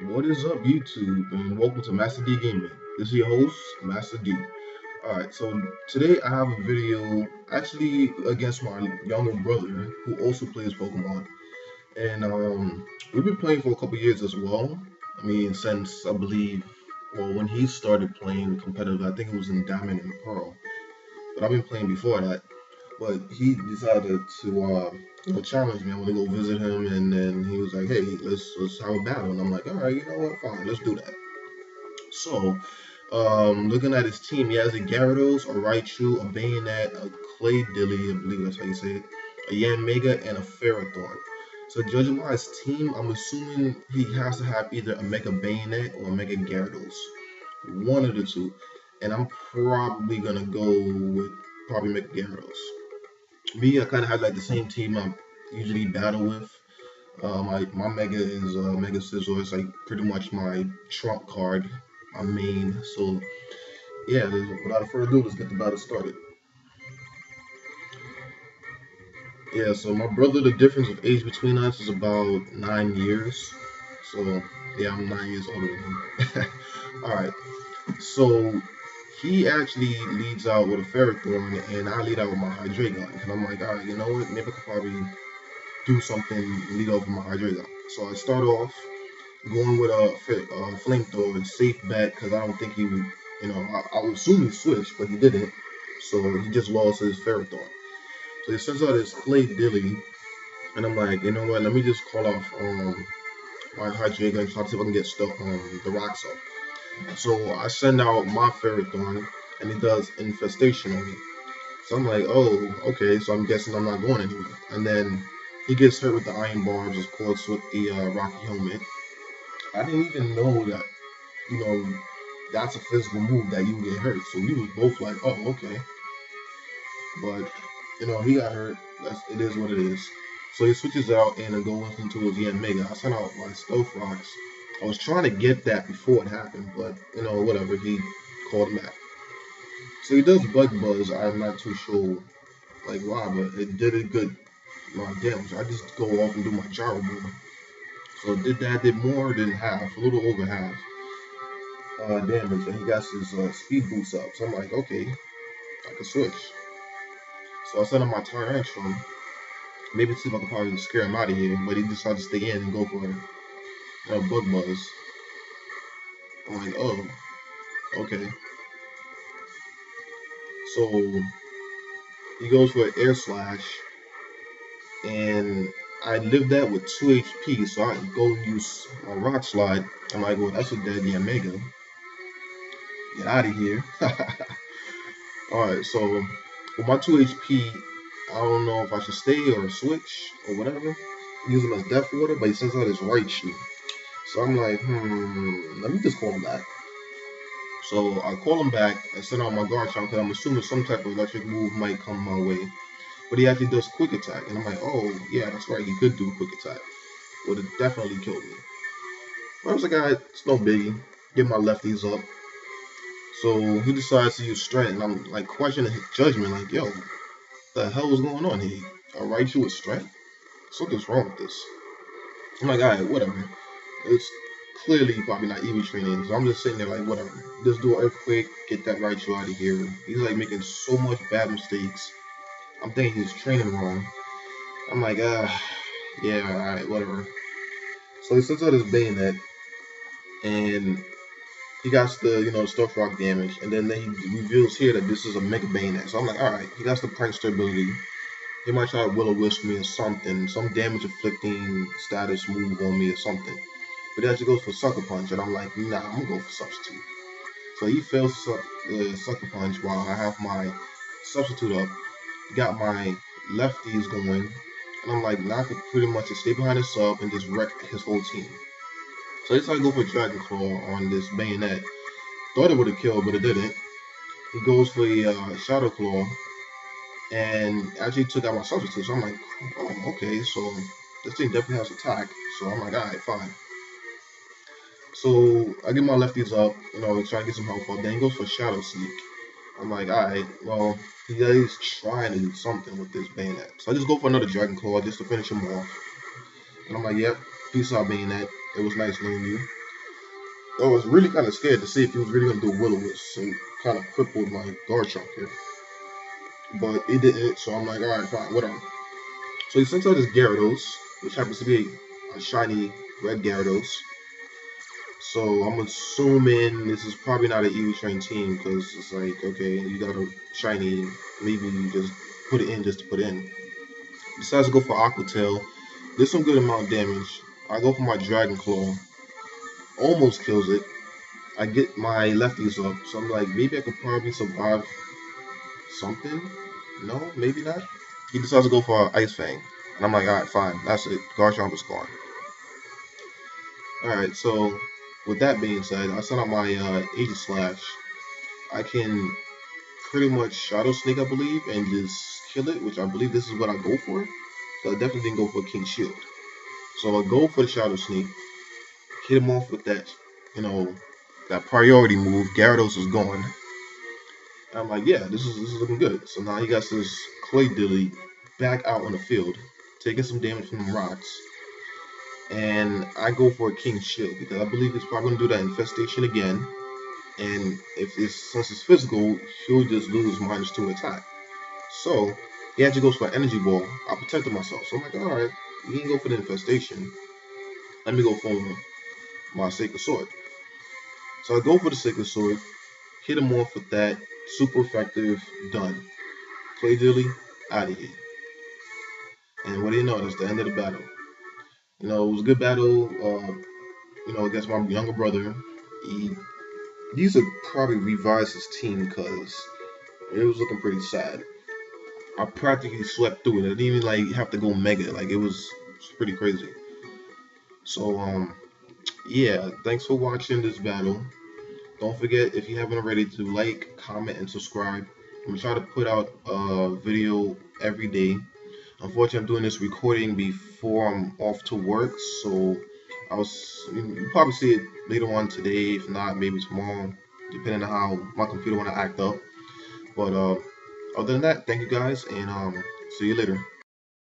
What is up, YouTube, and welcome to Master D Gaming. This is your host, Master D. Alright, so today I have a video actually against my younger brother who also plays Pokemon. And we've been playing for a couple years as well. I mean, since I believe, well, when he started playing competitive, I think it was in Diamond and Pearl. But I've been playing before that. But he decided to challenge me. I want to go visit him, and then he was like, "Hey, let's have a battle." And I'm like, "All right, you know what? Fine, let's do that." So, looking at his team, he has a Gyarados, a Raichu, a Bayonet, a Clay Dilly, I believe that's how you say it, a Yanmega, and a Ferrothorn. So, judging by his team, I'm assuming he has to have either a Mega Bayonet or a Mega Gyarados, one of the two. And I'm probably gonna go with probably Mega Gyarados. Me, I kind of have like the same team I usually battle with. My Mega is Mega Scizor. It's like pretty much my trump card, my main. So yeah, without further ado, let's get the battle started. Yeah, so my brother, the difference of age between us is about 9 years. So yeah, I'm 9 years older than him. All right, so he actually leads out with a Ferrothorn, and I lead out with my Hydreigon. And I'm like, all right, you know what? Maybe I could probably do something, lead off with my Hydreigon. So I start off going with a flamethrower, safe bet, because I don't think he would, I would assume he switched, but he didn't. So he just lost his Ferrothorn. So he sends out his Clay Dilly, and I'm like, you know what? Let me just call off my Hydreigon and try to see if I can get stuck on the rocks up. So I send out my Ferrothorn, and it does infestation on me. So I'm like, oh, okay. So I'm guessing I'm not going anywhere. And then he gets hurt with the iron barbs, of course, with the Rocky helmet. I didn't even know that, you know, that's a physical move that you get hurt. So we was both like, oh, okay. But he got hurt. It is what it is. So he switches out and goes into his Yen Mega. I sent out my Stealth Rocks. I was trying to get that before it happened, but whatever. He called him back. So he does Bug Buzz. I'm not too sure like why, but it did a good amount of damage. I just go off and do my Gyro Ball. So it did that. Did more than half, a little over half damage, and he got his speed boost up. So I'm like, okay, I can switch. So I sent him my Tyrantrum. Maybe see if I could probably scare him out of here, but he decided to stay in and go for Bug Buzz. I'm like, oh, okay. So he goes for an Air Slash, and I lived that with 2 HP, so I go use my Rock Slide. I'm like, well, that's a dead Yamega. Get out of here. Alright, so with my 2 HP, I don't know if I should stay or switch or whatever. Use him as Death Water, but he sends out his right shoe. So I'm like, let me just call him back. So I call him back and send out my guard charm because I'm assuming some type of electric move might come my way. But he actually does quick attack, and I'm like, oh yeah, that's right, he could do quick attack. Would have definitely killed me. But I was like, alright, it's no biggie. Get my lefties up. So he decides to use strength, and I'm like questioning his judgment, like, yo, what the hell is going on here? I write you with strength? Something's wrong with this. I'm like, alright, whatever. It's clearly probably not EV training, so I'm just sitting there like, whatever. Just do an earthquake, get that Raichu out of here. He's like making so much bad mistakes. I'm thinking he's training wrong. I'm like, yeah, alright, whatever. So he sets out his bayonet, and he got the the stuff rock damage, and then he reveals here that this is a mega bayonet. So I'm like, alright, he got the prankster ability. He might try to will o wisp me or something, some damage inflicting status move on me or something. But he actually goes for sucker punch, and I'm like, nah, I'm gonna go for substitute. So he fails sucker punch while I have my substitute up, got my lefties going, and I'm like, nah, I could pretty much just stay behind his sub and just wreck his whole team. So he decided to go for Dragon Claw on this bayonet. Thought it would have killed, but it didn't. He goes for a Shadow Claw and actually took out my substitute. So I'm like, oh, okay, so this thing definitely has attack. So I'm like, alright, fine. So I get my lefties up, trying to get some health up. Then he goes for Shadow Sneak. I'm like, alright, well, he is trying to do something with this bayonet. So I just go for another Dragon Claw just to finish him off. And I'm like, yep, peace out, bayonet. It was nice knowing you. I was really kind of scared to see if he was really gonna do will-o-wisp and kind of crippled my guard chunk here. But it didn't, so I'm like, all right, fine, whatever. So he sends out his Gyarados, which happens to be a shiny red Gyarados. So I'm assuming this is probably not an EV Train team because it's like, okay, you got a shiny, maybe you just put it in just to put it in. Decides to go for Aqua Tail. Did some good amount of damage. I go for my Dragon Claw. Almost kills it. I get my lefties up, so I'm like, maybe I could probably survive something. No, maybe not. He decides to go for Ice Fang. And I'm like, alright, fine. That's it. Garchomp is gone. Alright, so with that being said, I sent out my Aegis Slash. I can pretty much Shadow Sneak, I believe, and just kill it, which I believe this is what I go for. So I definitely didn't go for King Shield. So I go for the Shadow Sneak, hit him off with that, that priority move. Gyarados is gone. And I'm like, yeah, this is looking good. So now he got this Clay Dilly back out on the field, taking some damage from the rocks. And I go for a King Shield because I believe he's probably gonna do that infestation again. And if it's since it's physical, he'll just lose -2 attack. So he actually goes for an energy ball. I protected myself. So I'm like, alright, he didn't go for the infestation. Let me go for my Sacred Sword. So I go for the Sacred Sword, hit him off with that, super effective, done. Clay Dilly, out of here. And what do you know? That's the end of the battle. It was a good battle. Against my younger brother. He needs to probably revise his team because it was looking pretty sad. I practically swept through it. I didn't even have to go mega. Like it was pretty crazy. So yeah, thanks for watching this battle. Don't forget if you haven't already to like, comment, and subscribe. I'm gonna try to put out a video every day. Unfortunately, I'm doing this recording before I'm off to work, so you'll probably see it later on today, if not, maybe tomorrow, depending on how my computer wanna act up. But other than that, thank you guys, and see you later.